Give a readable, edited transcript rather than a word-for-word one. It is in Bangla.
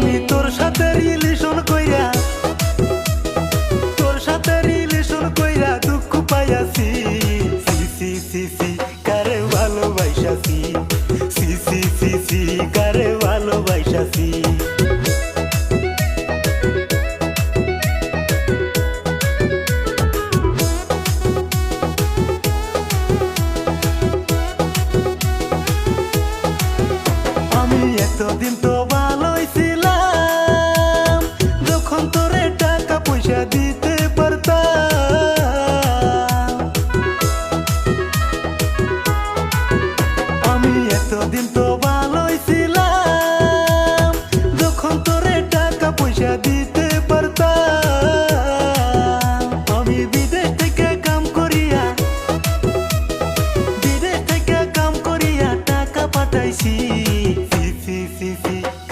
আমি তোর সাথে রিলেশন কইরা দুঃখ পাইয়াছি। সি সি সি সি কারে ভালোবাসি, সি সি সি সি কারে ভালোবাসি। আমি এতদিন তো ভালোই ছিলাম, যখন তোরে টাকা পয়সা দিতে পারতাম। আমি এতদিন তো ভালোই ছিলাম, যখন তোরে টাকা পয়সা দিতে